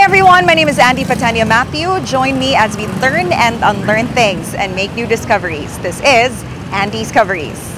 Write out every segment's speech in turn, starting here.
everyone, my name is Andy Patania Matthew. Join me as we learn and unlearn things and make new discoveries. This is Andy's Coveries.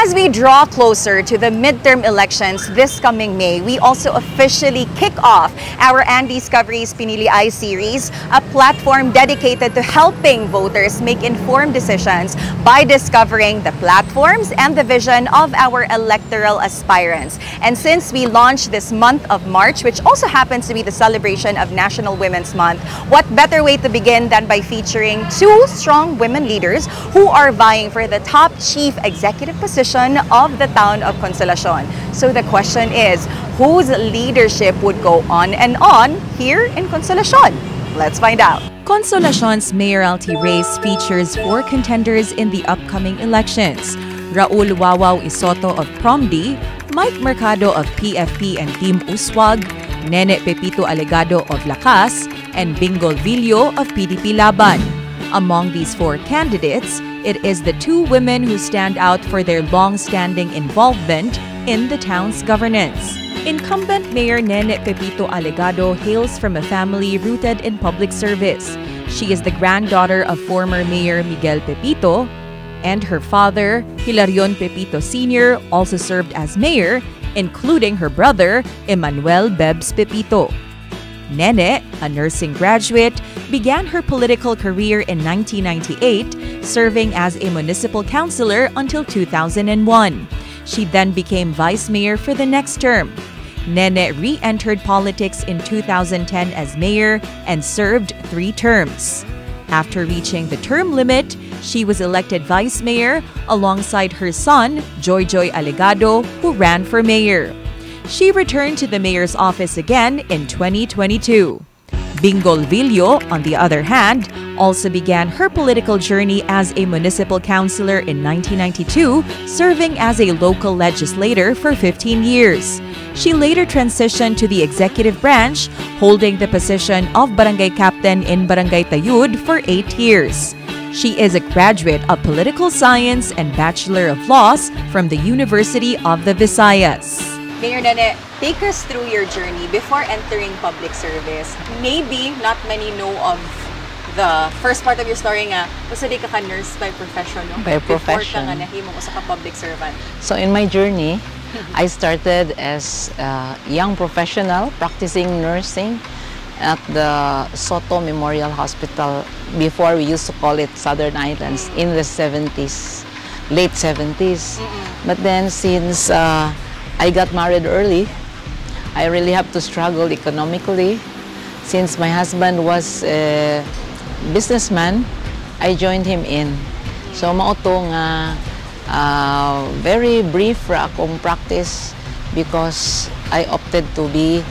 As we draw closer to the midterm elections this coming May, we also officially kick off our Andy's Coveries Pinili Ay series, a platform dedicated to helping voters make informed decisions by discovering the platforms and the vision of our electoral aspirants. And since we launched this month of March, which also happens to be the celebration of National Women's Month, what better way to begin than by featuring two strong women leaders who are vying for the top chief executive position of the town of Consolacion. So the question is, whose leadership would go on and on here in Consolacion? Let's find out. Consolacion's mayoralty race features four contenders in the upcoming elections: Raul Wawaw Isoto of PROMD, Mike Mercado of PFP and Team Uswag, Nene Pepito Alegado of Lakas, and Bingol Villo of PDP Laban. Among these four candidates, it is the two women who stand out for their long-standing involvement in the town's governance. Incumbent Mayor Nene Pepito Alegado hails from a family rooted in public service. She is the granddaughter of former Mayor Miguel Pepito, and her father, Hilarion Pepito Sr., also served as mayor, including her brother, Emmanuel Bebs Pepito. Nene, a nursing graduate, began her political career in 1998, serving as a municipal councilor until 2001. She then became vice mayor for the next term. Nene re-entered politics in 2010 as mayor and served 3 terms. After reaching the term limit, she was elected vice mayor alongside her son, Joyjoy Alegado, who ran for mayor. She returned to the mayor's office again in 2022. Bingol Villo, on the other hand, also began her political journey as a municipal councilor in 1992, serving as a local legislator for 15 years. She later transitioned to the executive branch, holding the position of barangay captain in Barangay Tayud for 8 years. She is a graduate of political science and Bachelor of Laws from the University of the Visayas. Mayor Nene, take us through your journey before entering public service. Maybe not many know of the first part of your story nga, basta di ka nurse by profession, no? By profession. Before ka nga nahimo sa public servant. So in my journey, I started as a young professional practicing nursing at the Soto Memorial Hospital. Before, we used to call it Southern Islands in the 70s, late 70s. But then since I got married early, I really have to struggle economically. Since my husband was a businessman, I joined him in. So mauto nga very brief ra akong practice because I opted to be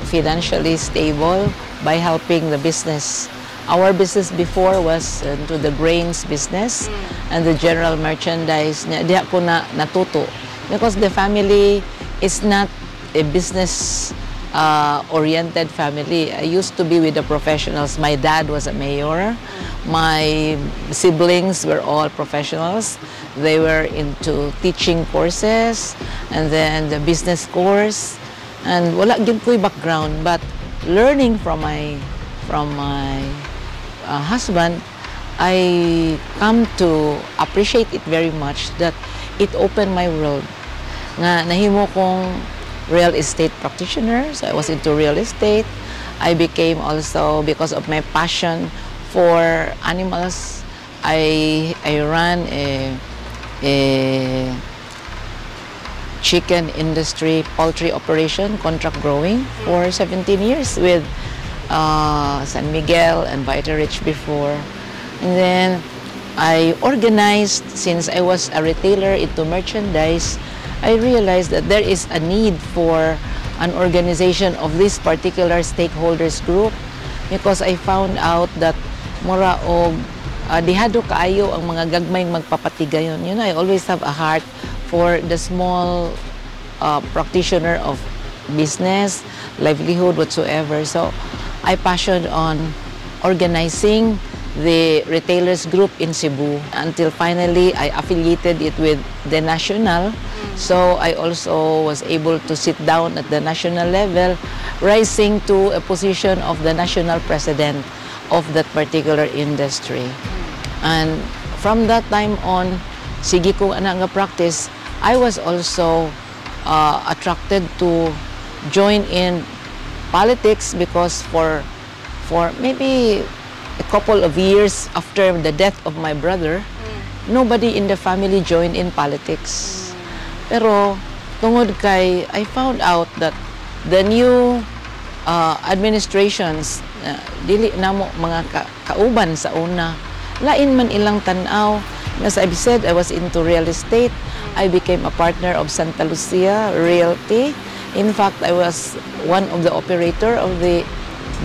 financially stable by helping the business. Our business before was into the grains business and the general merchandise. Di ako natuto. Because the family is not a business-oriented family. I used to be with the professionals. My dad was a mayor. My siblings were all professionals. They were into teaching courses and then the business course. And wala gid ko'y background, but learning from my husband, I come to appreciate it very much that it opened my world. Nga nahimo kong real estate practitioner, so I was into real estate. I became also, because of my passion for animals, I ran a chicken industry, poultry operation, contract growing for 17 years with San Miguel and Vita Rich before. And then I organized, since I was a retailer into merchandise, I realized that there is a need for an organization of this particular stakeholders group because I found out that mura og dihado kaayo ang mga gagmayng magpapatigayon. You know, I always have a heart for the small a practitioner of business, livelihood, whatsoever. So I passioned on organizing the retailers group in Cebu until finally I affiliated it with the national. So I also was able to sit down at the national level, rising to a position of the national president of that particular industry. And from that time on, sige ko ana nga practice, I was also attracted to join in politics because for maybe a couple of years after the death of my brother, nobody in the family joined in politics. Pero tungod kay I found out that the new administrations dili namo mga kauban sa una, lain man ilang tanaw. As I've said, I was into real estate. I became a partner of Santa Lucia Realty. In fact, I was one of the operator of the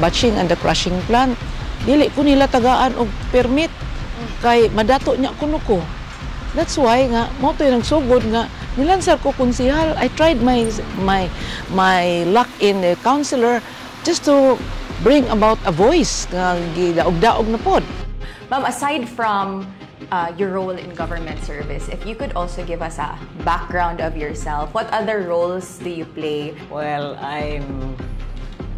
batching and the crushing plant. Dili ko nila tagaan og permit kay madato niya kuno ko. That's why nga mo to nagsugod nga nilansar ko konsehal. I tried my luck in the councilor just to bring about a voice nga gidaog-daog na pod. Ma'am, aside from your role in government service, if you could also give us a background of yourself, what other roles do you play? Well, I'm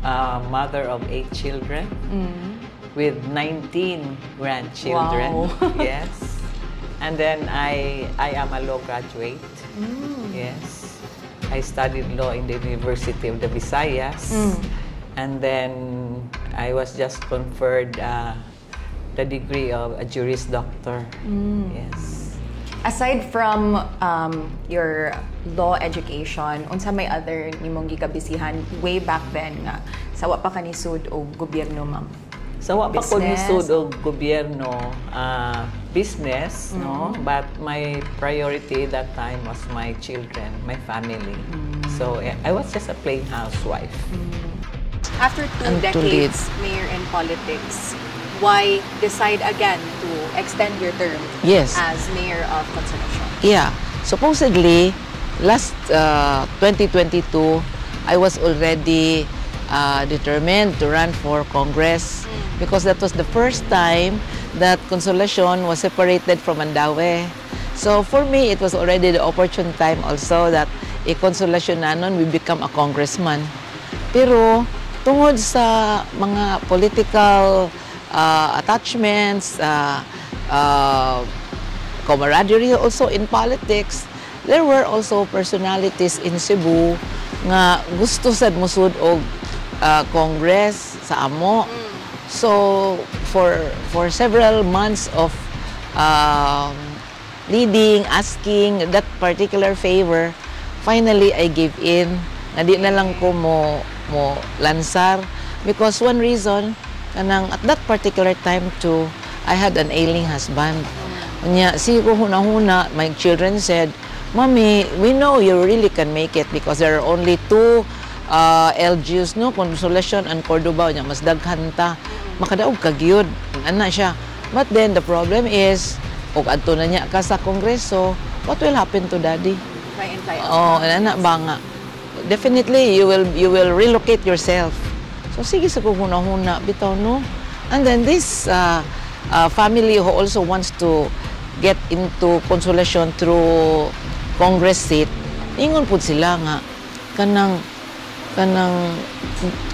a mother of 8 children with 19 grandchildren. Wow. Yes. And then I am a law graduate. Yes. I studied law in the University of the Visayas. And then I was just conferred the degree of a Juris Doctor. Yes. Aside from your law education, unsa may other nimong gikabisihan way back then nga sawa pa kanisud og gobyerno, ma'am? Sawa pa ko Business? nisud og gobyerno, business, no? But my priority that time was my children, my family. So I was just a plain housewife. After two And to decades, mayor in politics, why decide again to extend your term Yes. as mayor of Consolacion? Yeah. Supposedly, last 2022, I was already determined to run for Congress because that was the first time that Consolacion was separated from Mandaue. So for me, it was already the opportune time also that a Consolacionanon will become a congressman. Pero tungod sa mga political attachments, camaraderie also in politics, there were also personalities in Cebu nga gusto sad musud og Congress sa amo. So for several months of leading, asking that particular favor, finally I gave in. Nadi na lang ko mo lansar because one reason kanang at that particular time too, I had an ailing husband. Nya siguro huna-huna, my children said, "Mommy, we know you really can make it because there are only 2 LGUs, no, Consolacion and Cordoba, nya mas daghan ta. Makadaog ka gyud." Ana siya. But then the problem is, og adto na niya ka sa Kongreso, what will happen to daddy? Try and try out. Oh, ana ba nga. Definitely you will relocate yourself. So sige sa huna-huna bitaw, no. And then this family who also wants to get into Consolacion through Congress seat, ingon pud sila nga kanang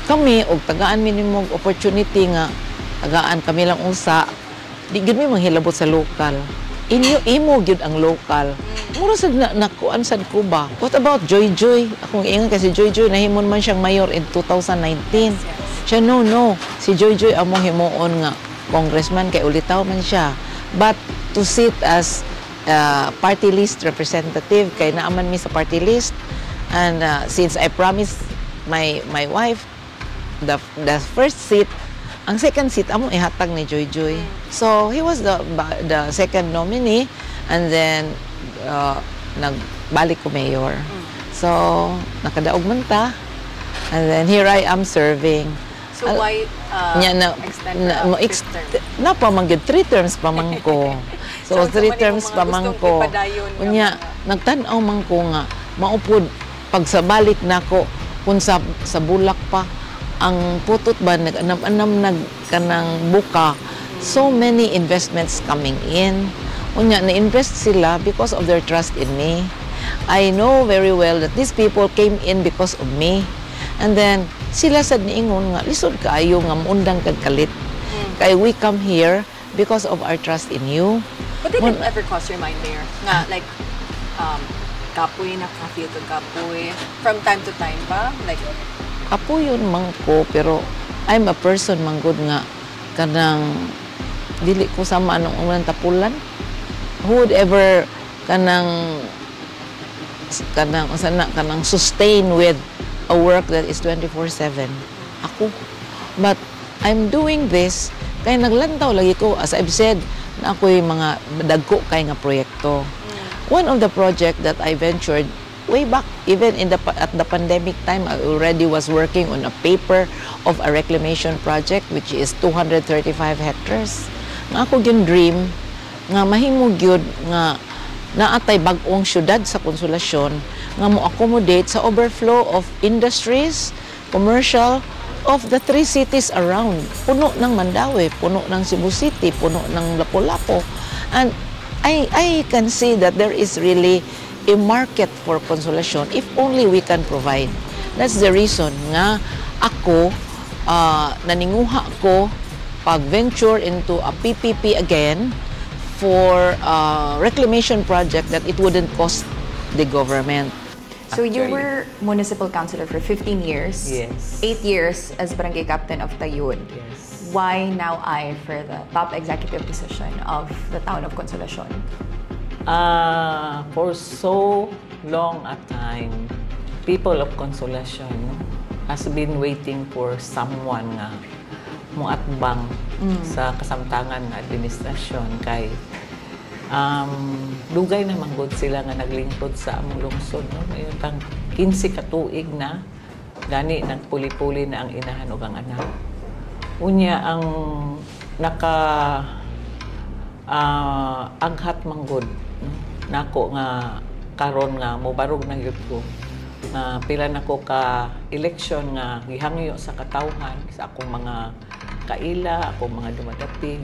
kami og tagaan minimum opportunity nga tagaan kami lang unsa di gyud mi manghilabot sa local. Imo gyud ang local. Mura sad nakuan sad ko ba. What about Joy Joy? Akong ingon kasi Joy Joy nahimon man siyang mayor in 2019. Siya no. Si Joy Joy among himuon nga congressman kay ulitaw man siya. But to sit as party list representative kay naaman mi sa party list, and since I promised my wife the first seat, ang second seat amo ihatag ni Joy Joy. So he was the second nominee, and then nagbalik ko mayor. So nakadaog man ta, and then here I am serving. So why extend the fifth term? Na pa man gyud 3 terms pa man ko. So 3 terms pa man ko. Unya nagtan-aw man ko nga maupod pag sa balik nako kung sa bulak pa ang putot ba nag-anam-anam kanang buka, so many investments coming in. Unya na-invest sila because of their trust in me. I know very well that these people came in because of me. And then sila sad niingon nga lisod kaayo nga muundang kag kalit. Kay we come here because of our trust in you. But did it ever cross your mind, Mayor, nga like kapoy na ka-feel kag kapoy from time to time pa? Like Kapuyon man ko, pero I'm a person man good nga kanang dili ko sama anong unang tapulan. Who would ever kanang sustain with a work that is 24/7? Ako. But I'm doing this kay naglantaw lagi ko, as I've said, na ako'y mga dagko kay nga proyekto. One of the project that I ventured way back, even at the pandemic time, I already was working on a paper of a reclamation project which is 235 hectares. Nga ako yung dream, nga mahimog yun, nga naatay bag-ong syudad sa Konsolasyon, nga mo accommodate sa overflow of industries, commercial, of the 3 cities around. Puno ng Mandaue, puno ng Cebu City, puno ng Lapu-Lapu. And I can see that there is really a market for Konsolasyon if only we can provide. That's the reason nga ako naninguha ko pag-venture into a PPP again for a reclamation project that it wouldn't cost the government. So you were municipal councilor for 15 years. Yes. 8 years as barangay captain of Tayud. Yes. Why now I for the top executive position of the town of Consolacion? For so long a time, people of Consolacion has been waiting for someone nga muatbang sa kasamtangan na administrasyon kay dugay na manggod sila nga naglingkod sa among lungsod, no? Mayroon tang 15 ka tuig na gani nagpuli-puli na ang inahan ug ang anak. Unya ang naka aghat manggod, no? Nako nga karon nga mobarog na gyud ko nga pila nako ka eleksyon nga gihangyo sa katawhan sa akong mga kaila, akong mga dumadating.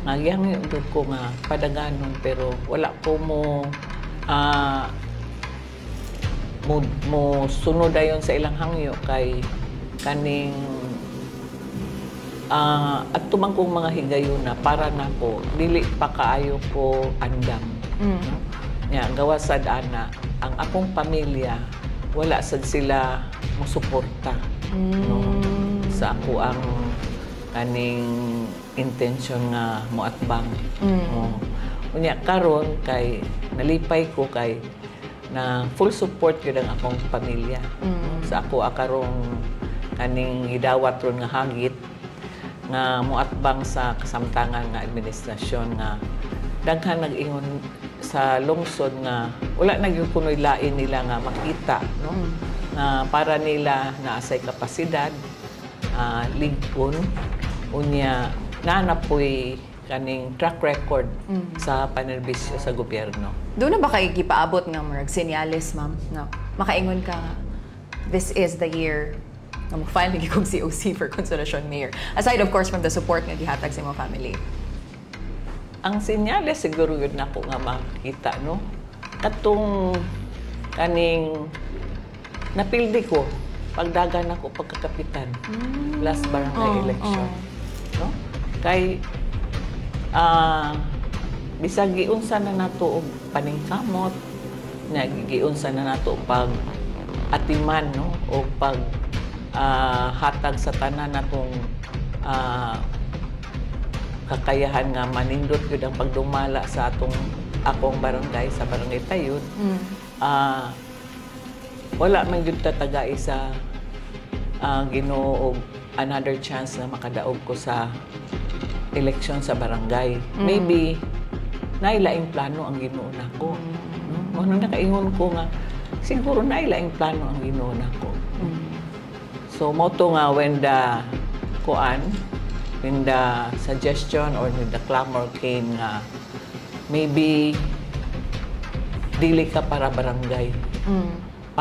Nga gihangyo gyud ko nga padaganon pero wala ko mo sunod dayon sa ilang hangyo kay kaning at tumang kong mga higayon na para nako dili pa kaayo ko andam. No? Nya gawa sad ana ang akong pamilya wala sad sila mosuporta no sa ako ang kaning intention nga moatbang. Unya karon kay nalipay ko kay na full support gyud ang akong pamilya sa ako akarong kaning gidawat ron nga hagit nga moatbang sa kasamtangan nga administrasyon nga daghan nag-ingon sa lungsod nga wala na gyud kunoy lain nila nga makita no nga para nila naasay kapasidad ligpon unya naanapoy kaning track record sa panerbisyo sa gobyerno. Doon na ba kayo gipaabot nga murag senyales, ma'am, nga makaingon ka nga this is the year nga mag-file lagi kong COC for Consolacion Mayor? Aside of course from the support nga gihatag sa imong family. Ang senyales siguro yun na ako nga makita, no? Katong kaning napildi ko pagdagan ako pagkakapitan last barangay election. No? Kay bisag giunsa na nato og paningkamot, giunsa na nato pag atiman no o pag hatag sa tanan natong kakayahan nga manindot gyud ang pagdumala sa akong barangay sa barangay Tayud. Wala man gyud tatagay sa Ginoo og another chance na makadaog ko sa eleksyon sa barangay. Maybe nailaing plano ang Ginoo nako. No? Ano nakaingon ko nga siguro nailaing plano ang Ginoo nako. So moto nga when the suggestion or when the clamor came nga maybe dili ka para barangay.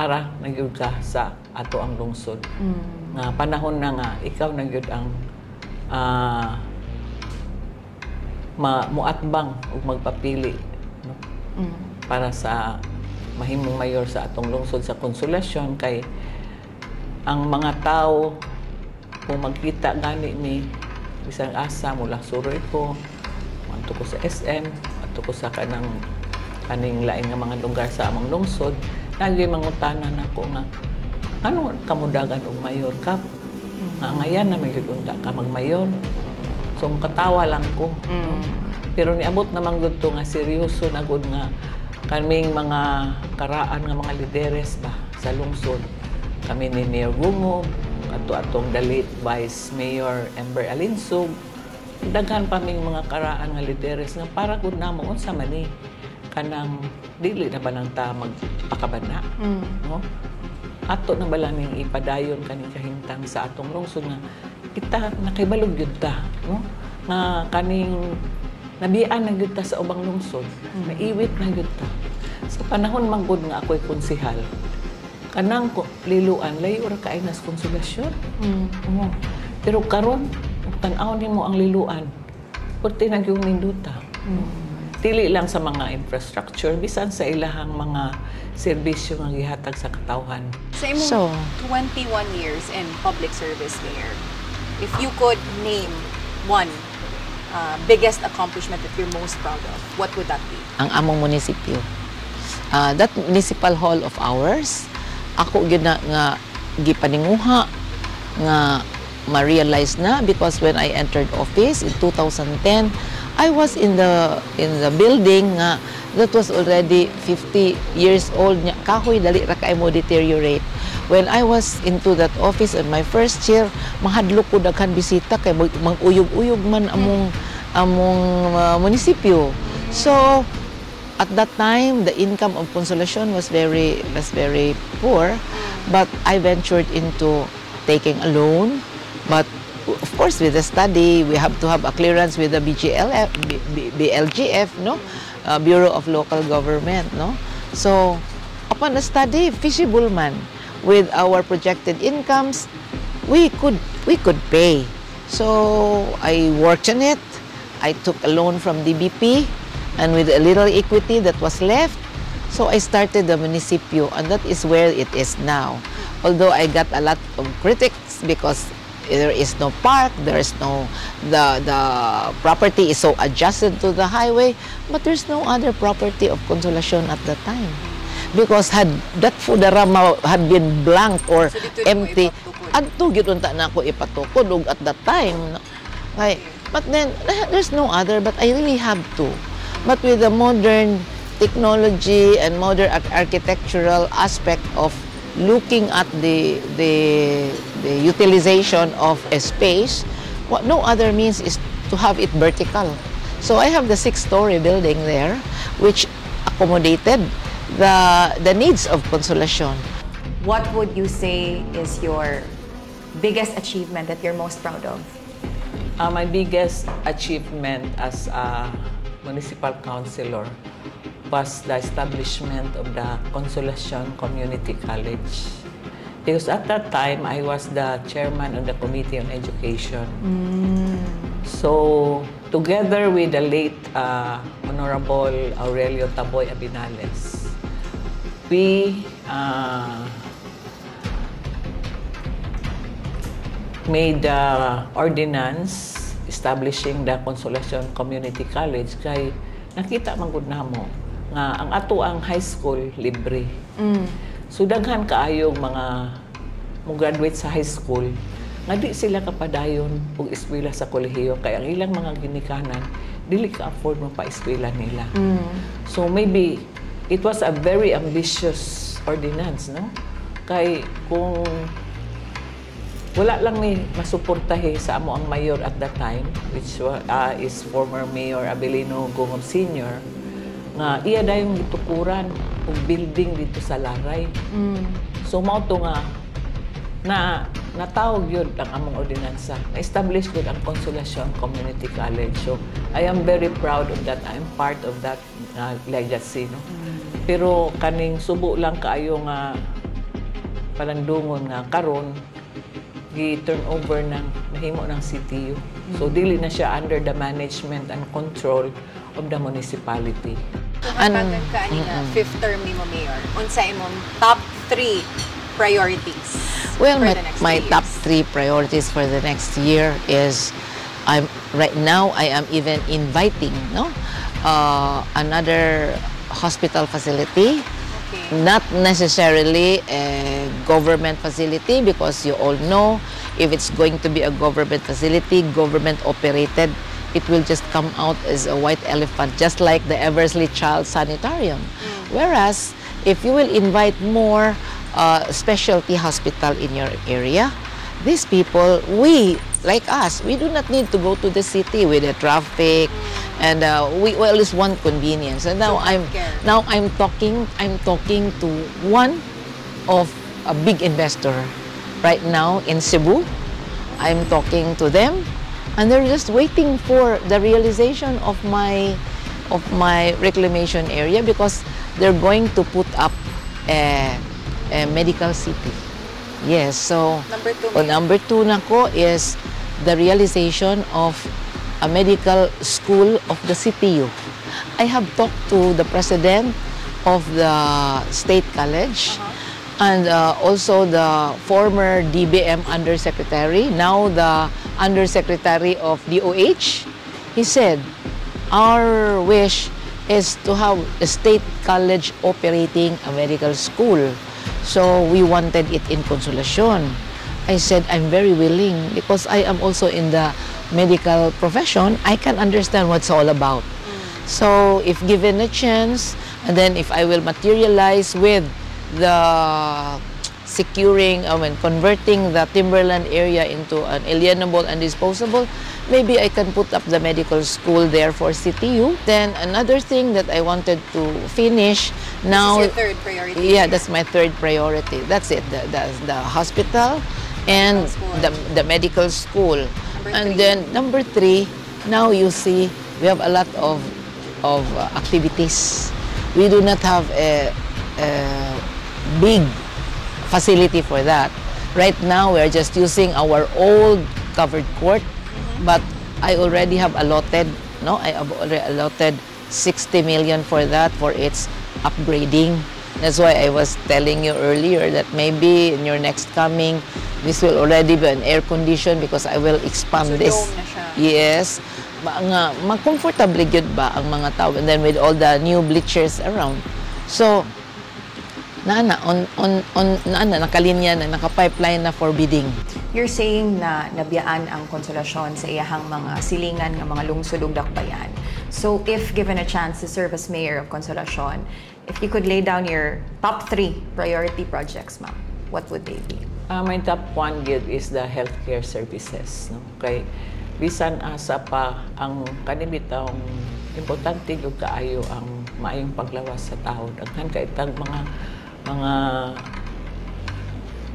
para nagyud ka sa ato ang lungsod. Nga panahon na nga ikaw nagyud ang muatbang ug magpapili, no? Para sa mahimong mayor sa atong lungsod sa Konsolasyon, kay ang mga tao kung magkita gani ni bisang asa mula suroy ko, adto ko sa SM, adto ko sa kaning lain nga mga lugar sa among lungsod, nagyoy mangutanan nako nga ano kamudagan og mayor ka? Ngayon na may unta ka magmayor. So katawa lang ko. Pero niabot naman gud to nga seryoso na gud nga kaming mga karaan nga mga lideres ba sa lungsod. Kami ni Mayor Gungob, atong the late Vice Mayor Ember Alinsug, daghan pa ming mga karaan nga lideres nga para gud namo unsa man ni kanang dili na ba nang ta magpakabana, no? Ato na bala ning ipadayon kaning kahimtang sa atong lungsod nga kita nakaibalog gyud ta, no? Nga kaning nabian na gyud ta sa ubang lungsod, naiwit na gyud ta. Sa panahon man gud nga ako'y konsehal, kanang liluan layo ra kaay nas Konsolasyon. Pero karon tan-aw nimo ang liluan, purti na gyud ninduta. Dili lang sa mga infrastructure, bisan sa ilahang mga serbisyo nga gihatag sa katawhan. Sa imong 21 years in public service, Mayor, if you could name one biggest accomplishment that you're most proud of, what would that be? Ang among munisipyo. That municipal hall of ours, ako gyud na nga gipaninguha nga ma-realize na, because when I entered office in 2010, I was in the building nga that was already 50 years old nya. Kahoy dali ra kay mo deteriorate. When I was into that office on my first year, mahadlok ko daghan bisita kay mag-uyog-uyog man among munisipyo. So at that time, the income of Konsolasyon was very poor, but I ventured into taking a loan. But of course, with the study, we have to have a clearance with the BLGF, no, Bureau of Local Government, no. So upon the study, feasible man, with our projected incomes, we could pay. So I worked on it. I took a loan from DBP, and with a little equity that was left, so I started the municipio, and that is where it is now. Although I got a lot of critics because there is no park, there is no, the property is so adjacent to the highway, but there's no other property of Konsolasyon at that time. Because had that Fudarama had been blank or empty, adto gyud unta na ako ipatukod ug at that time. Okay. But then there's no other, but I really have to. But with the modern technology and modern architectural aspect of looking at the utilization of a space, what no other means is to have it vertical. So I have the 6-story building there, which accommodated the needs of Konsolasyon. What would you say is your biggest achievement that you're most proud of? My biggest achievement as a municipal councilor was the establishment of the Konsolasyon Community College. Because at that time, I was the chairman of the Committee on Education. So, together with the late Honorable Aurelio Taboy Abinales, we made the ordinance establishing the Konsolasyon Community College kay nakita man gud namo nga ang ato ang high school libre. So daghan kaayong mga mo graduate sa high school nga di sila kapadayon og eskwela sa kolehiyo kay ang ilang mga ginikanan dili ka afford mo pa eskwela nila. So maybe it was a very ambitious ordinance, no? Kay kung wala lang ni masuportahe sa amo ang mayor at that time, which is former Mayor Abelino Gungob Sr., nga iya dayong gitukuran og building dito sa Laray. So mao to nga natawag yun ang among ordinansa. Na-establish yun ang Konsolasyon Community College. So I am very proud of that. I am part of that legacy, no? Pero kaning subo lang kaayo nga palandungon nga karon gi-turn over ng nahimo ng CTU. So dili na siya under the management and control of the municipality. Matagad ka ani nga fifth term ni mo mayor. Unsa imong top 3 priorities Well, for the next my 3 top years? 3 priorities for the next year is right now I am even inviting another hospital facility. Okay. Not necessarily a government facility, because you all know if it's going to be a government facility, government operated, it will just come out as a white elephant, just like the Eversley Child Sanitarium. Whereas, if you will invite more specialty hospital in your area, these people, like us, we do not need to go to the city with the traffic, and we always want convenience. And now I'm talking to one of a big investor right now in Cebu. I'm talking to them, and they're just waiting for the realization of my reclamation area, because they're going to put up a medical city. Yes, so Number 2. number 2 nako is the realization of a medical school of the CTU. I have talked to the president of the State College, and also the former DBM Undersecretary, now the Undersecretary of DOH. He said, our wish is to have a State College operating a medical school. So we wanted it in Consolacion. I said, I'm very willing, because I am also in the medical profession. I can understand what's all about. So if given a chance, and then if I will materialize with the converting the Timberland area into an alienable and disposable, maybe I can put up the medical school there for CTU. Then another thing that I wanted to finish now. This is your 3rd priority. Yeah, that's my 3rd priority. That's it. The hospital and the medical school. Number 3. Then number 3, now you see we have a lot of activities. We do not have a big facility for that. Right now, we are just using our old covered court, but I already have allotted, I have already allotted 60 million for that, for its upgrading. That's why I was telling you earlier that maybe in your next coming, this will already be an air condition, because I will expand So this. dome na siya. Yes. Mag-comfortable yun ba ang mga tao, and then with all the new bleachers around. So, nakalinya na, naka-pipeline na for bidding. You're saying na nabiyaan ang Consolacion sa iyahang mga silingan ng mga lungsod ug dakbayan. So if given a chance to serve as mayor of Consolacion, if you could lay down your top 3 priority projects, ma'am, what would they be? My top 1 gid is the healthcare services. Kay bisan asa pa ang kanibitang importante gyud kaayo ang maayong paglawas sa tao. Daghan kay tag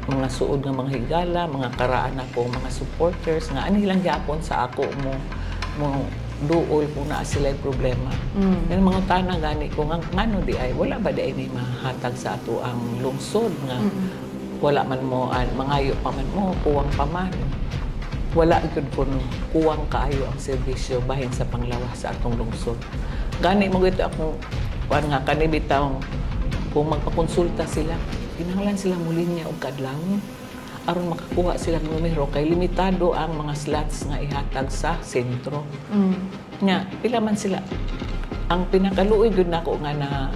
mga suod nga mga higala, mga karaan ako, mga supporters nga ani lang gyapon sa ako mo duol kung naa sila problema. Yung mga tanang gani ko nga ngano di ay wala ba di ay mahatag sa ato ang lungsod nga wala man mo mangayo pa man mo, kuwang pa man. Wala gyud kuno kuwang kaayo ang serbisyo bahin sa panglawas sa atong lungsod. Gani mo gito akong nga kanibitaw kung magpakonsulta sila, kinahanglan sila mulinya og kadlaw aron makakuha sila ng numero, kay limitado ang mga slots nga ihatag sa sentro. Nya pila man sila. Ang pinakaluoy gyud nako nga na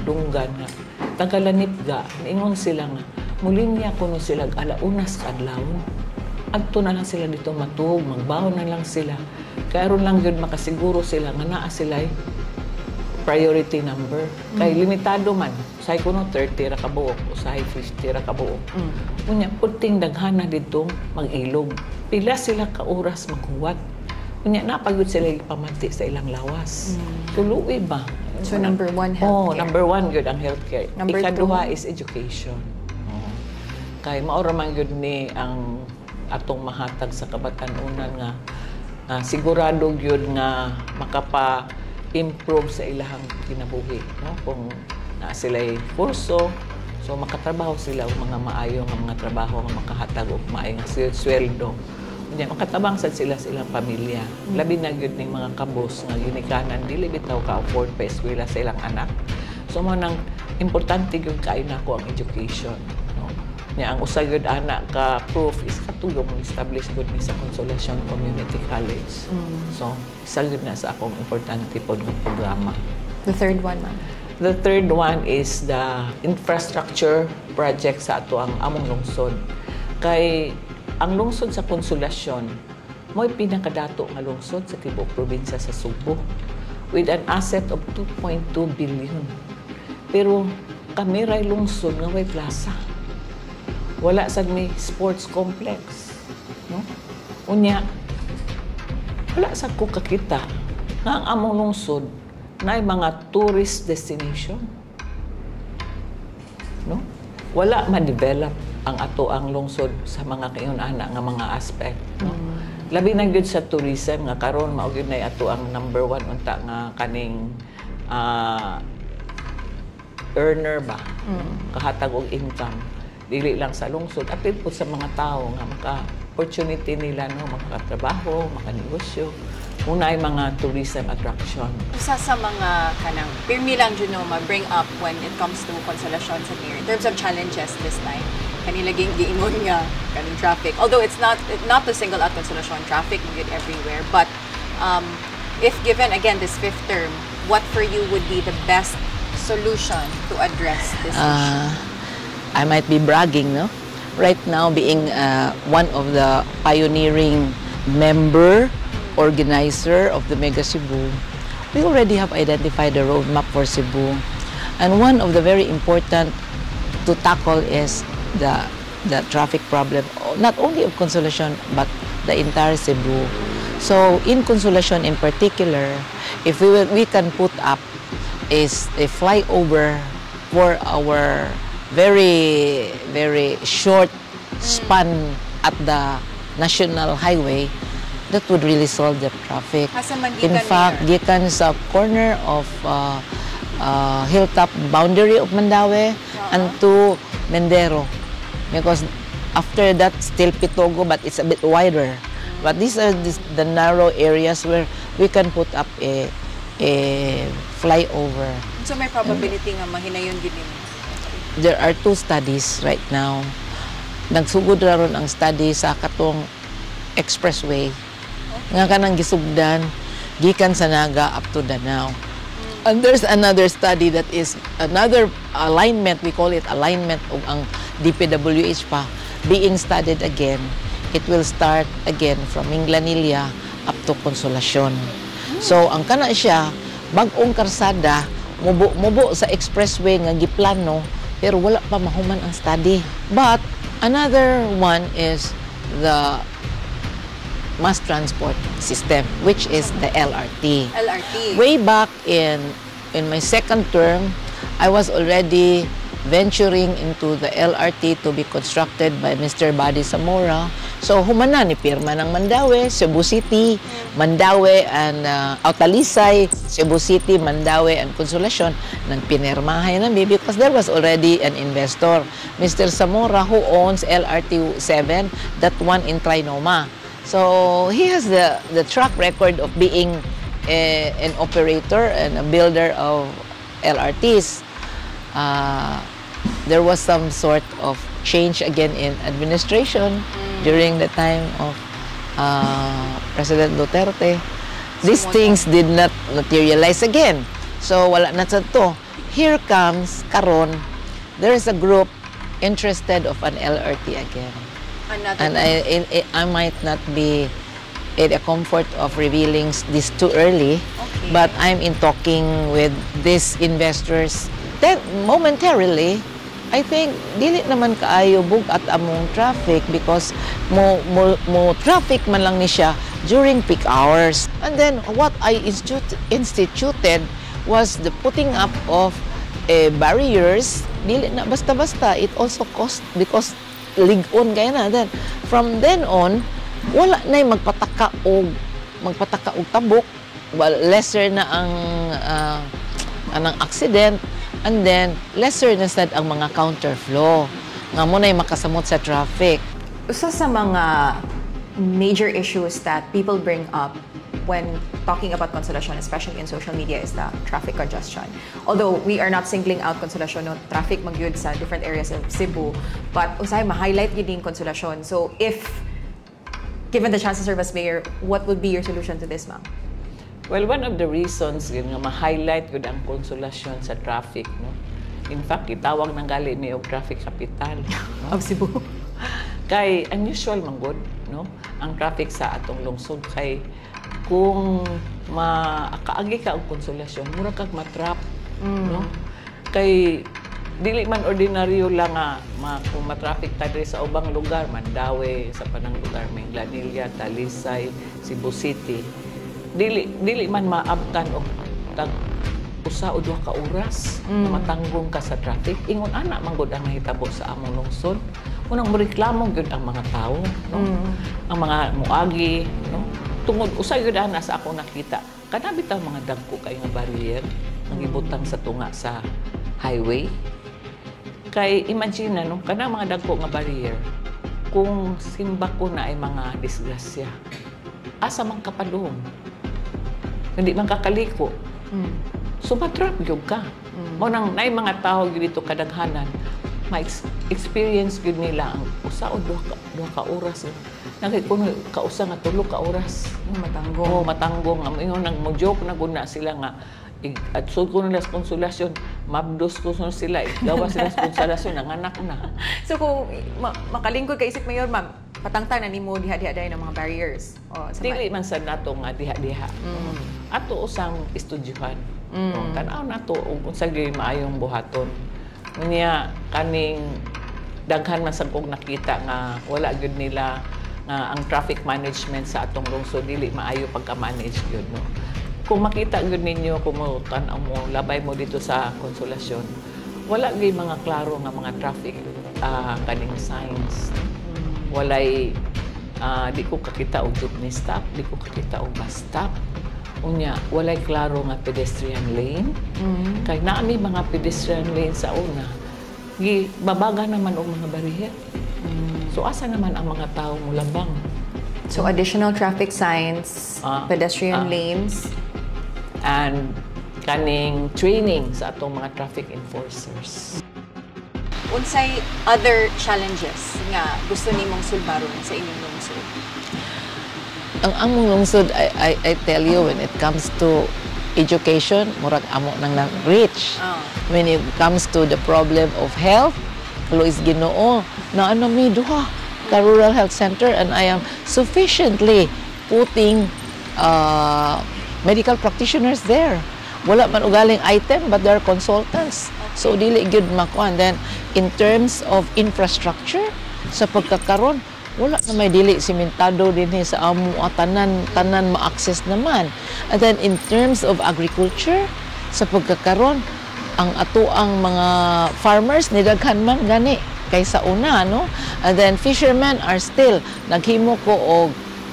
dunggan nga Tagalanipga, niingon sila nga mulinya kuno sila alaunas kadlaw. Adto na lang sila dito matug, magbaon na lang sila. Kay aron lang gyud makasiguro sila nga naa sila priority number. Kay limitado man. Usahay kuno 30 ra ka buok, usahay 50 ra ka buok. Unya puting daghana dito mag-ilog. Pila sila ka oras maghuwat. Unya napagud sila ipamati sa ilang lawas. Tuluoy ba? So number 1, healthcare. Number 1 gyud ang healthcare. Number Ikaduha 2 is education. Kay mao ra man gyud ni ang atong mahatag sa kabatan-unan nga sigurado gyud nga makapa-improve sa ilahang kinabuhi, no? Kung naa sila'y kurso, so So makatrabaho sila og mga maayo nga mga trabaho nga makahatag og maayo nga sweldo. Unya makatabang sad sila silang pamilya. Labi na gyud ning mga kabos nga ginikanan dili bitaw ka afford pa eskwela sa ilang anak. So mo nang importante gyud kay nako ang education, no. Nya ang usa gyud ana ka proof is katulong mo establish gud ni sa Consolacion Community College. So isa gyud na sa akong importante pod nga programa. The third one, ma'am. The third one is the infrastructure project sa ato ang among lungsod. Kay ang lungsod sa Consolacion mo'y pinakadato nga lungsod sa tibuok probinsya sa Subo with an asset of 2.2 billion. Pero kami ray lungsod nga way plaza. Wala sad may sports complex, no? Unya wala sad ko kakita nga ang among lungsod na mga tourist destination. No? Wala ma-develop ang ato ang lungsod sa mga kayon-ana nga mga aspect. No? Labi na gyud sa tourism nga karon mao gyud na ato ang number 1 unta nga kaning earner ba? Kahatag og income. Dili lang sa lungsod, apil po sa mga tao nga maka-opportunity nila, no? Makatrabaho, makanegosyo. Una ay mga tourism attraction. Isa sa mga kanang pirmi lang dyan ma-bring up when it comes to Consolacion sa near in terms of challenges this time. Kanilaging giingon nga kaning traffic. Although it's not to single out Consolacion, traffic good everywhere. But if given again this fifth term, what for you would be the best solution to address this issue? I might be bragging, no? Right now, being one of the pioneering member organizer of the Mega Cebu, we already have identified the roadmap for Cebu. And one of the very important to tackle is the traffic problem, not only of Consolacion, but the entire Cebu. So in Consolacion in particular, if we can put up is a flyover for our very, very short span at the National Highway, that would really solve the traffic. In fact, gikan sa corner of hilltop boundary of Mandaue and to Mendero. Because after that, still Pitogo, but it's a bit wider. But these are the narrow areas where we can put up a flyover. So may probability nga mahinayon gid nimo? There are 2 studies right now. Nagsugod ra ron ang study sa katong expressway nga kanang gisugdan gikan sa Naga up to Danao. And there's another study that is another alignment, we call it alignment of ang DPWH pa, being studied again. It will start again from Minglanilla up to Consolacion. So ang kana siya bag-ong karsada mubo sa expressway nga giplano pero wala pa mahuman ang study. But another one is the mass transport system, which is the LRT. LRT. Way back in my second term, I was already venturing into the LRT to be constructed by Mr. Buddy Zamora. So humana ni pirma ng Mandaue, Cebu City, Mandaue and Talisay, Cebu City, Mandaue and Consolacion nang pinirmahay na because there was already an investor, Mr. Zamora, who owns LRT 7, that one in Trinoma. So he has the track record of being an operator and a builder of LRTs. There was some sort of change again in administration during the time of President Duterte. These things did not materialize again. So wala na sa to. Here comes karon. There is a group interested of an LRT again. And I might not be in the comfort of revealing this too early, but I'm in talking with these investors. Then momentarily, I think dili naman kaayo bugat among traffic because mo traffic man lang ni siya during peak hours. And then what I instituted was the putting up of barriers. Dili na basta-basta. It also cost because lig-on kaya na. Then from then on, wala na magpataka og tabok. Well, lesser na ang accident. And then, lesser na sad ang mga counterflow. Nga mo na'y makasamot sa traffic. Isa sa mga major issues that people bring up when talking about Consolacion, especially in social media, is the traffic congestion. Although we are not singling out Consolacion, no, traffic magyud sa different areas of Cebu, but usay ma-highlight yun yung Consolacion. So if given the chance to serve as mayor, what would be your solution to this, ma'am? Well, one of the reasons yun nga ma-highlight yun ang Consolacion sa traffic, no? In fact, itawag ng gali ni og traffic capital, no? Of Cebu. Kay unusual man gud, no? Ang traffic sa atong lungsod kay kung makaagi ka og Consolacion, mura kag matrap, no? Kay dili man ordinaryo lang nga kung matraffic ta diri sa ubang lugar, Mandaue, sa panang lugar, Minglanilla, Talisay, Cebu City. Dili man maabtan og tag usa o duha ka oras na matanggong ka sa traffic. Ingon ana man gud ang nahitabo sa among lungsod. Unang moreklamo gyud ang mga tawo, no? Ang mga muagi, no? Tungod usay gyud ana sa ako nakita. Kana bitaw mga dagko kay nga barrier ang ibutang sa tunga sa highway. Kay imagine na, no, kana mga dagko nga barrier kung simba ko na ay mga disgrasya. Asa man kapadung. Hindi man kakaliko. So matrap gyud ka. Mo nang nay mga tao gyud dito kadaghanan, ma-experience gyud nila ang usa o duha ka oras. Nakit ko kausa nga tulo ka oras Matanggong. oh matanggong ang ingon nang mo joke na guna sila nga at so ko nila Consolacion mabdos ko sila gawa sila Consolacion ang anak na. So kung makalingkod kay isip mayor, ma'am, patangtang na nimo diha-diha ng mga barriers. Dili man sa nato nga diha-diha. Ato usang estudyohan. Tanaw nato ug unsa gyud maayong buhaton. Unya kaning daghan man sad kog nakita nga wala gyud nila nga ang traffic management sa atong lungsod dili maayo pagka-manage gyud, no. Kung makita gyud ninyo kung mo tan-aw mo labay mo dito sa Consolacion, wala gyud mga klaro nga mga traffic kaning signs. Walay di ko kakita og jeepney stop, di ko kakita og bus stop. Unya, walay klaro nga pedestrian lane. Kay naami mga pedestrian lane sa una, babaga naman og mga barrier. So asa naman ang mga tao mulabang? So additional traffic signs, pedestrian lanes, and kaning training sa atong mga traffic enforcers. unsay other challenges nga gusto nimong sulbaron sa inyong lungsod? Ang among lungsod, I tell you, when it comes to education, murag amo nang reach. When it comes to the problem of health, Luis Ginoo, na ano mi duha ka rural health center, and I am sufficiently putting medical practitioners there. Wala man ugaling item, but there are consultants. So dili gyud makuan. Then in terms of infrastructure, sa pagkakaron, wala na may dili simentado dinhi sa amo tanan ma-access naman. And then in terms of agriculture, sa pagkakaron, ang atoang mga farmers nidaghan man gani kaysa una, no? And then fishermen are still naghimo ko og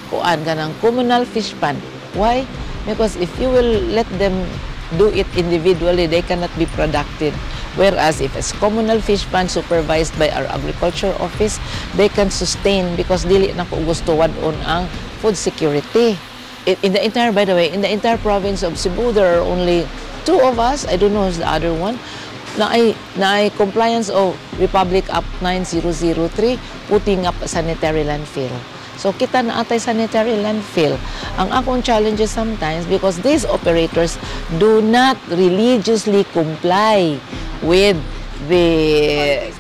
kuan ganang communal fish pond. Why? Because if you will let them do it individually, they cannot be productive. Whereas if it's communal fish pond supervised by our agriculture office, they can sustain because dili na ko gusto wadon ang food security. In the entire, by the way, in the entire province of Cebu, there are only 2 of us. I don't know who's the other one. Na ay compliance of Republic Act 9003, putting up a sanitary landfill. So kita na atay sanitary landfill. Ang akong challenges sometimes because these operators do not religiously comply with the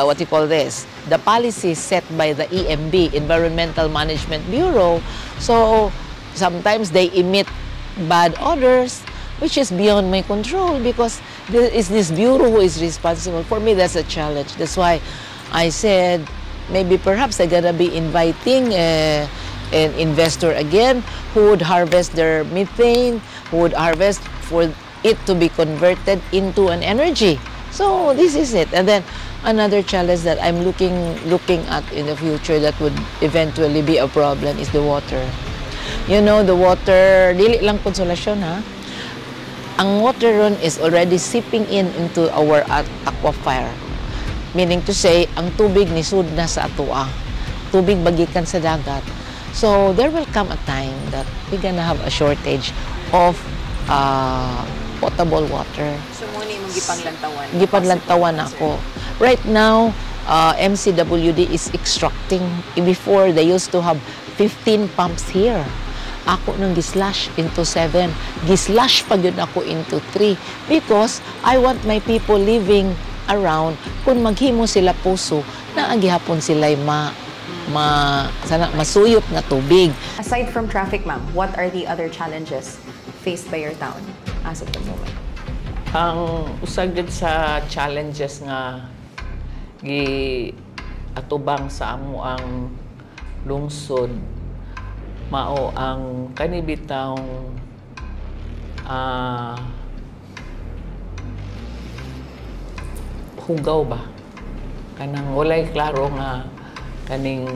what you call this, the policies set by the EMB, Environmental Management Bureau. So sometimes they emit bad odors, which is beyond my control because there is this bureau who is responsible. For me, that's a challenge. That's why I said maybe perhaps I gotta be inviting an investor again who would harvest their methane, who would harvest for it to be converted into an energy. So this is it. And then another challenge that I'm looking at in the future that would eventually be a problem is the water. You know, the water, dili lang Consolacion, ha? ang water ron is already seeping into our aquifer. Meaning to say, ang tubig nisud na sa atua. Tubig bagikan sa dagat. So, there will come a time that we're gonna have a shortage of potable water. So, muna yung gipanglantawan? Gipanglantawan ako. Right now, MCWD is extracting. Before, they used to have 15 pumps here. Ako nang gislash into 7. Gislash pa yun ako into 3. Because I want my people living around, kung maghimo sila puso, na ang gihapon sila'y masuyop na tubig. Aside from traffic, ma'am, what are the other challenges faced by your town as of the moment? Ang usag gid sa challenges nga atubang sa amo ang lungsod mao ang kanibitawng hugaw ba kanang walay klaro nga kaning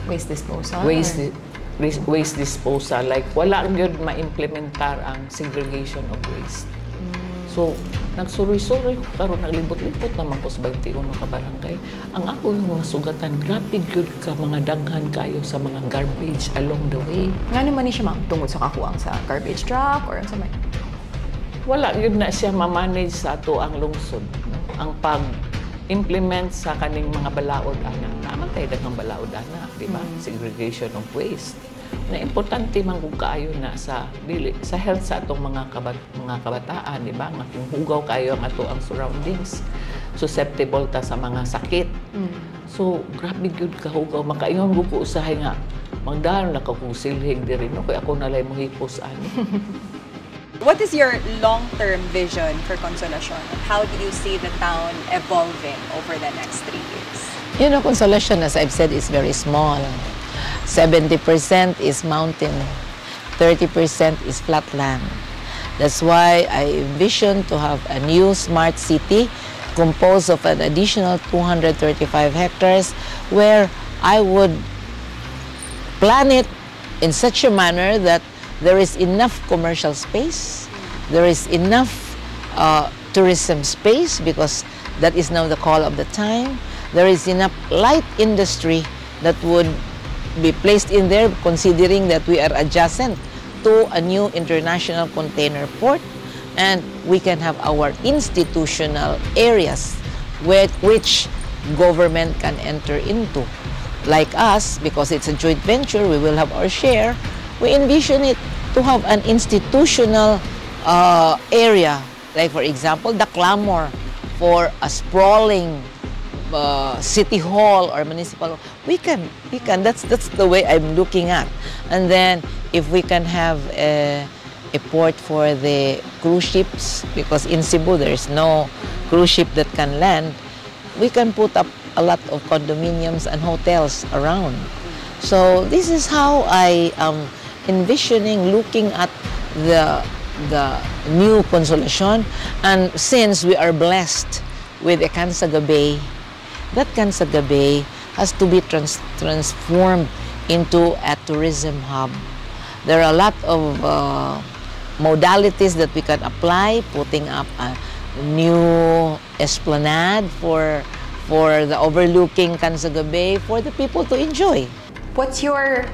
Waste disposal? waste disposal, like wala gyud ma-implementar ang segregation of waste. So nagsuroy-suroy karon naglibot-libot naman ko sa 21 ka barangay. Ang ako yung mga sugatan, grabe gyud ka mga daghan kayo sa mga garbage along the way. Nga naman ni siya, ma'am, tungod sa kakuwang sa garbage truck or sa may... Wala yun na siya ma-manage sa ato ang lungsod. No? Ang pag-implement sa kaning mga balaod ana. Naman tayo daghang balaod ana, di ba? Segregation of waste. Na importante man kung kaayo na sa dili sa health sa atong mga kabataan, di ba? Nga kung hugaw kayo ang ato ang surroundings, susceptible ta sa mga sakit. So, grabe gyud ka hugaw. Makaingon ko usahay nga magdahon na ka kung silhig diri no kay ako nalay mo hipos ani. What is your long-term vision for Consolacion? And how do you see the town evolving over the next 3 years? You know, Consolacion, as I've said, is very small. 70% is mountain, 30% is flatland. That's why I envision to have a new smart city composed of an additional 235 hectares where I would plan it in such a manner that there is enough commercial space, there is enough tourism space because that is now the call of the time. There is enough light industry that would be placed in there considering that we are adjacent to a new international container port, and we can have our institutional areas with which government can enter into. Like us, because it's a joint venture, we will have our share. We envision it to have an institutional area, like for example, the clamor for a sprawling city hall or municipal. We can. That's the way I'm looking at. And then if we can have a port for the cruise ships, because in Cebu there's no cruise ship that can land, we can put up a lot of condominiums and hotels around. So this is how I am envisioning looking at the new Consolacion. And since we are blessed with a Kansaga Bay, that Kansaga Bay has to be transformed into a tourism hub. There are a lot of modalities that we can apply, putting up a new esplanade for the overlooking Kansaga Bay for the people to enjoy. What's your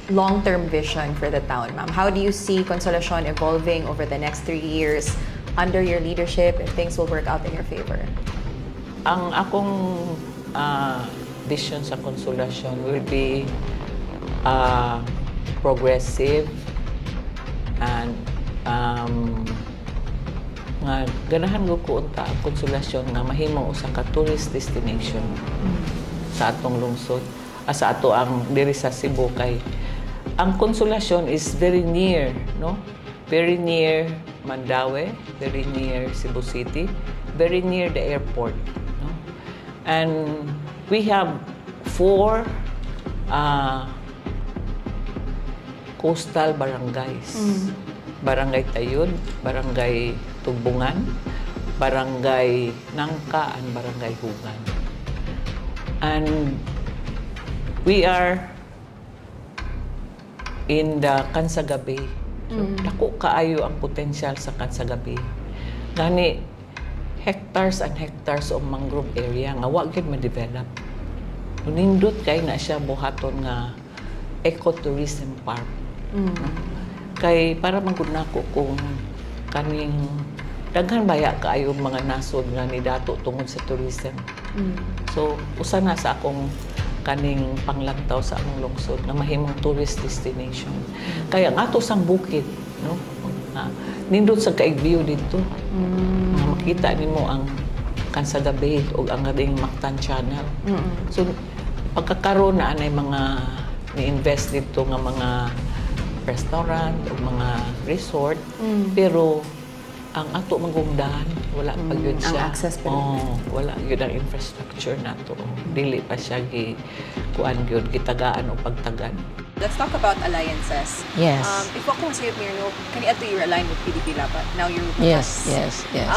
long-term vision for the town, ma'am? How do you see Consolacion evolving over the next 3 years under your leadership if things will work out in your favor? Ang akong vision sa Consolacion will be progressive and nga ganahan ko unta ang Consolacion nga mahimong usa ka tourist destination sa atong lungsod, sa ato ang diri sa Cebu. Kay ang Consolacion is very near, no? Very near Mandaue, very near Cebu City, very near the airport, no? And we have 4 coastal barangays. Barangay Tayud, Barangay Tugbungan, Barangay Nangka, and Barangay Hugan. And we are in the Kansaga Bay. So, dako kaayo ang potensyal sa Kansagabi. Gani, hectares and hectares of mangrove area nga wa gyud ma-develop. Nindot kay na siya buhaton nga ecotourism park. Kay para magud nako kung kaning daghan baya kaayo mga nasod nga ni dato tungod sa tourism. So usa na sa akong kaning panglantaw sa among lungsod nga mahimong tourist destination. Kaya nga ato sang bukid, no? Nindot sa kaig view dito. Nga makita nimo ang Kansagabi o ang ading Mactan Channel. So pagkakaroon na anay mga ni-invest dito nga mga restaurant o mga resort, pero ang ato magugdahan wala pa gyud siya. Ang access pa wala gyud ang infrastructure nato. Dili pa siya kuan gyud gitagaan o pagtagan. Let's talk about alliances. Yes. If ako masayot Mirno, kaniadto you're aligned with PDP Laban. Now you're with Yes, us. yes, yes.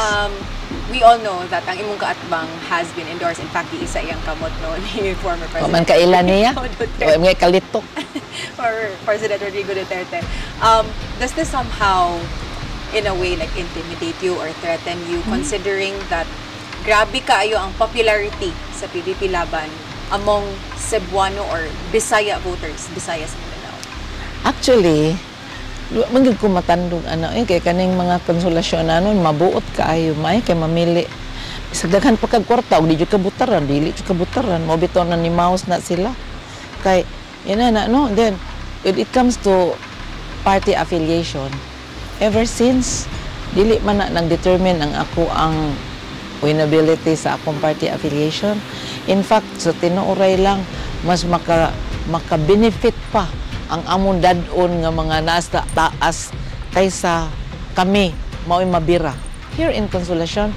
We all know that ang imong kaatbang has been endorsed. In fact, isa iyang kamot no ni former O President man kailan niya? Duterte. O mga kalitok. Or President Rodrigo Duterte. Does this somehow, in a way, like intimidate you or threaten you, considering that grabe kaayo ang popularity sa PDP Laban among Cebuano or Bisaya voters, Bisaya sa Mindanao? Actually, magig ko matandog kay kaning mga konsolasyon nanon mabuot kaayo may kay mamili. Sagdaghan pa kag kwarta og di jud kabutaran, dili jud kabutaran, mo biton na ni mouse na sila. Kay na no, then when it comes to party affiliation, ever since dili man na nang determine ang ako ang winnability sa akong party affiliation. In fact, sa tinuoray lang, mas maka-benefit pa ang among dadon nga mga nasa taas kaysa kami mao'y mabira. Here in Consolacion,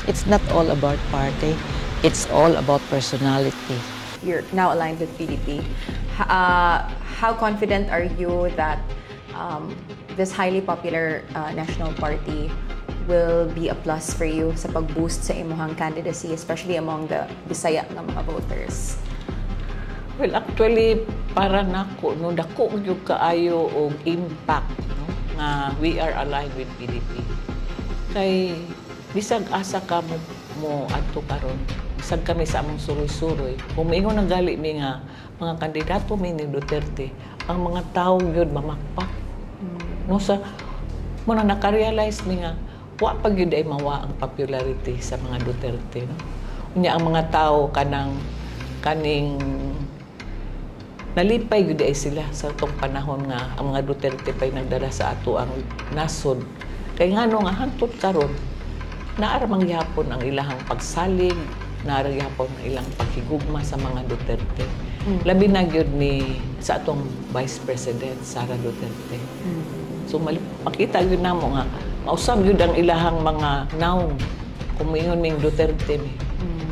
it's not all about party. It's all about personality. You're now aligned with PDP. How confident are you that this highly popular national party will be a plus for you sa pag-boost sa imuhang candidacy, especially among the Bisaya nga mga voters? Well, actually, para nako, no, dako yung kaayo o impact no, nga we are aligned with PDP. Kay, bisag asa ka mo adto karon, bisag kami sa among suroy-suroy. Kung maingon ang gali mi nga, mga kandidato mi ni Duterte, ang mga tao yun mamakpak. No, sa, muna nakarealize mi nga, wa pag yun ay mawa ang popularity sa mga Duterte. No? Unya ang mga tao kaning nalipay yun ay sila sa itong panahon nga ang mga Duterte pa'y nagdala sa ato ang nasod. Kaya nga nga hantod karon naaramang yapon ang ilahang pagsalig, naaramang yapon ang ilang paghigugma sa mga Duterte. Labi na yun sa atong Vice President, Sara Duterte. So makita yun na mo nga, mausab yun ang ilahang mga naong kumingon ming Duterte.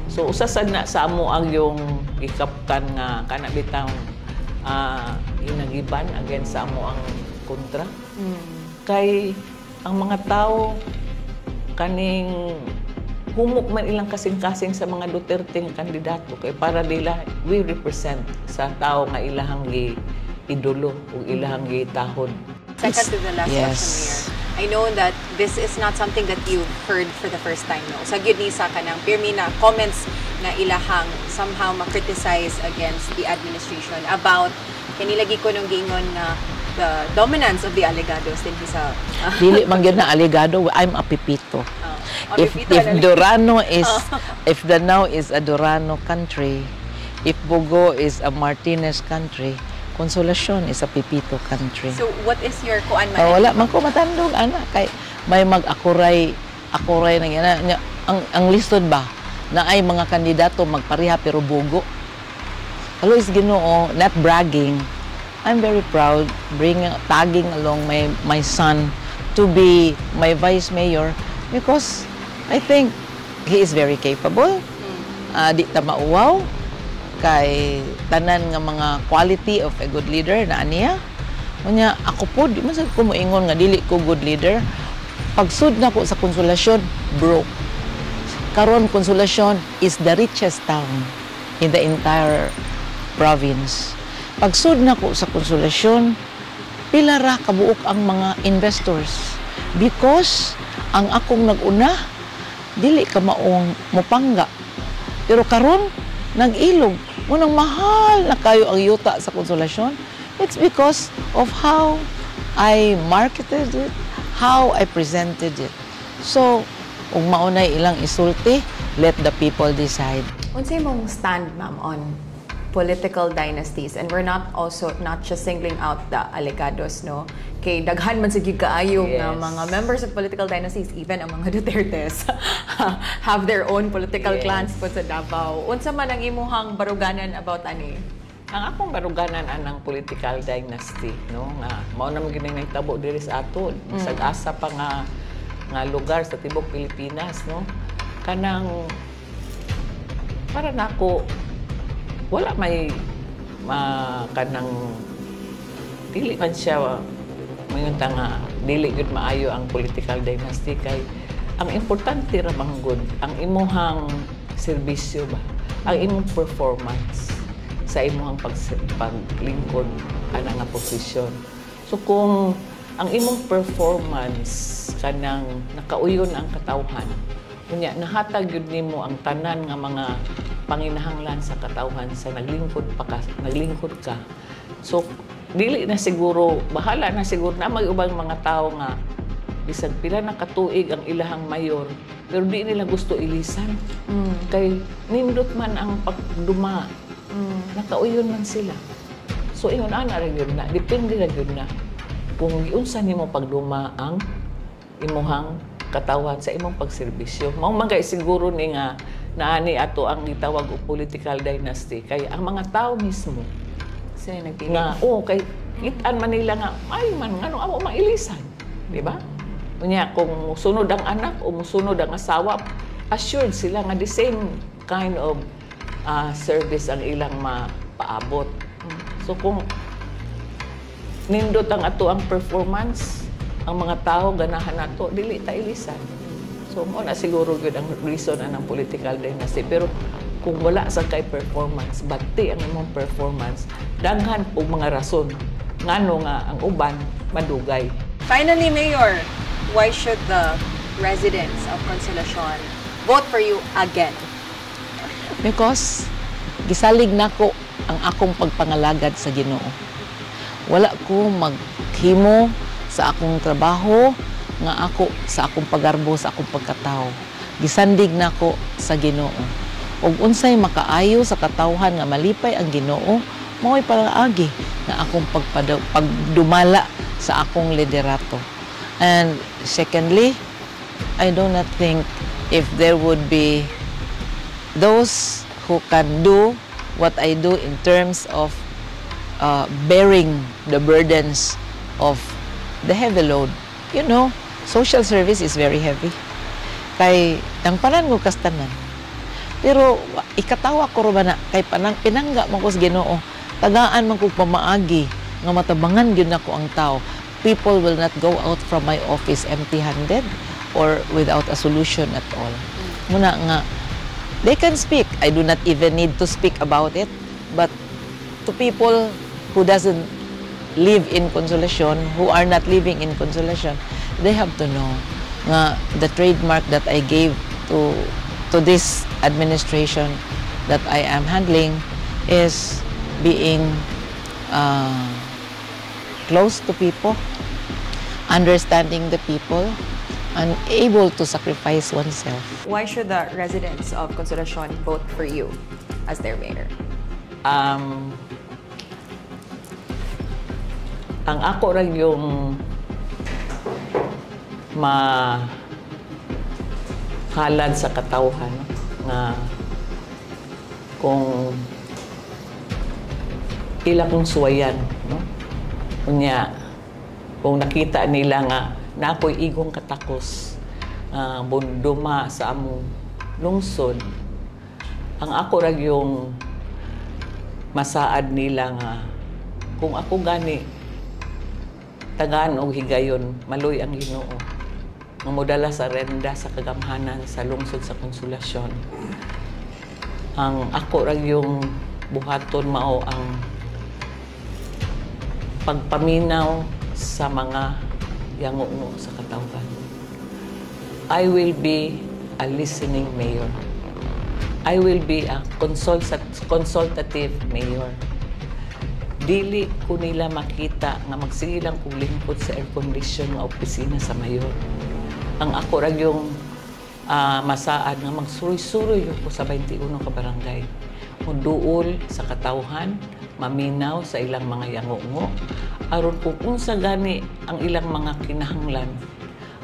So usasad na sa amo ang yung ikapkan nga kanabitang inagiban against sa amo ang kontra. Kay ang mga tao kaning humok man ilang kasing-kasing sa mga Duterte ng kandidato kay para nila we represent sa tao nga ilahang idolo o ilahang tahod. Second to the last question, Mayor. I know that this is not something that you've heard for the first time, no? Sa gyud ni sa kanang pirmi na comments na ilahang somehow ma-criticize against the administration about kanilagi ko nung gingon na the dominance of the Alegados din sa Dili man gyud na Alegado, I'm a Pipito. If Durano is if Danao is a Durano country, if Bogo is a Martinez country, Consolacion is a Pipito country. So what is your kuan man? Wala man ko matandog ana kay may mag-akuray nang yan. Ang lisod ba na ay mga kandidato magpareha pero Bogo. Hello is Ginoo, not bragging. I'm very proud tagging along my son to be my vice mayor because I think he is very capable. Di ta mauwaw kay tanan nga mga quality of a good leader na aniya. Unya ako po di man sad ko moingon nga dili ko good leader. Pagsud na ko sa Consolacion, broke. Karon Consolacion is the richest town in the entire province. Pagsud na ko sa Consolacion, pila ra kabuok ang mga investors. Because ang akong nag-una, dili ka maong mupangga. Pero karon nag-ilog. Munang mahal na kayo ang yuta sa Konsolasyon. It's because of how I marketed it, how I presented it. So, kung maunay ilang isulti, let the people decide. Unsay mong stand, ma'am, on political dynasties, and we're not just singling out the Alegados, no? Kay daghan man sige kaayo nga mga members of political dynasties, even ang mga Dutertes have their own political clans po sa Davao. Unsa man ang imuhang baruganan about ani? Ang akong baruganan anang political dynasty, no, nga mao na maging nahitabo diri sa aton. Sag-asa pa nga lugar sa tibok Pilipinas, no. Kanang para nako wala may kanang dili man siya mayon nga dili gud maayo ang political dynasty kay ang importante ra manggod ang imuhang serbisyo ba, ang imong performance sa imuhang paglingkod ana nga posisyon. So kung ang imong performance kanang nakauyon ang katawhan, unya nahatag gyud nimo ang tanan nga mga panginahanglan sa katawhan sa naglingkod ka. So dili na siguro bahala na siguro na may ubang mga tao nga bisag pila na katuig ang ilahang mayor pero di nila gusto ilisan. Kay nindot man ang pagduma. Nakauyon man sila. So ingon ana ra gyud na depende ra gyud na kung giunsa nimo pagduma ang imuhang katawhan sa imong pagserbisyo. Mao man kay siguro ni nga naani ato ang gitawag og political dynasty kay ang mga tao mismo sila nagpili nga kay kitaan man nila nga ay man ngano amo mailisan, di ba? Unya kung sunod ang anak o musunod ang asawa, assured sila nga the same kind of service ang ilang mapaabot. So kung nindot ang ato ang performance, ang mga tao ganahan nato dili ta ilisan. So mo na siguro gyud ang reason anang political dynasty. Pero kung wala sa kay performance, bati ang imong performance, daghan og mga rason ngano nga ang uban madugay. Finally, Mayor, why should the residents of Consolacion vote for you again? Because gisalig nako ang akong pagpangalagad sa Ginoo. Wala ko maghimo sa akong trabaho nga ako sa akong pagarbo sa akong pagkatao. Gisandig nako sa Ginoo. Ug unsay makaayo sa katawhan nga malipay ang Ginoo, mao'y palaagi nga akong pagdumala sa akong liderato. And secondly, I do not think if there would be those who can do what I do in terms of bearing the burdens of the heavy load. You know, social service is very heavy. Kay ang panan ko kastanan. Pero ikatawa ko ba na kay pinangga man ko sa Ginoo, tagaan man ko pamaagi nga matabangan gyud nako ang tao. People will not go out from my office empty-handed or without a solution at all. Muna nga they can speak. I do not even need to speak about it. But to people who doesn't live in Consolacion, who are not living in Consolacion, they have to know nga the trademark that I gave to this administration that I am handling is being close to people, understanding the people, and able to sacrifice oneself. Why should the residents of Consolacion vote for you as their mayor? Ang ako ra yung halad sa katawhan nga kung ila kong suwayan, no? Kunya kung nakita nila nga na ako'y igong katakos bunduma sa among lungsod, ang ako ra yung masaad nila nga kung ako gani tagaan og higayon maloy ang Ginoo nga modala sa renda sa kagamhanan sa lungsod sa Consolacion. Ang ako ra yung buhaton mao ang pagpaminaw sa mga yangungo sa katawhan. I will be a listening mayor. I will be a consultative mayor. Dili ko nila makita nga magsige lang kong lingkod sa air condition nga opisina sa mayor. Ang ako ra yung masaad nga magsuroy-suroy ko sa 21 ka barangay. Muduol sa katawhan, maminaw sa ilang mga yangungo, aron kung unsa gani ang ilang mga kinahanglan,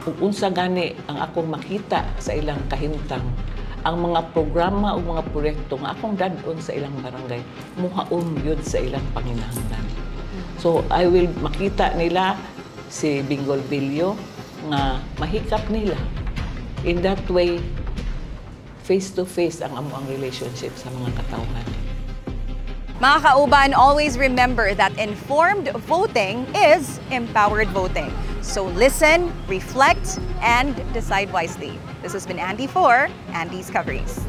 kung unsa gani ang akong makita sa ilang kahimtang, ang mga programa o mga proyekto nga akong dadon sa ilang barangay, muhaon yun sa ilang panginahanglan. So, I will makita nila si Bingol Villo nga mahikap nila. In that way, face-to-face ang amuang relationship sa mga katawhan. Mga kauban, always remember that informed voting is empowered voting. So listen, reflect, and decide wisely. This has been Andy for Andy's Coverings.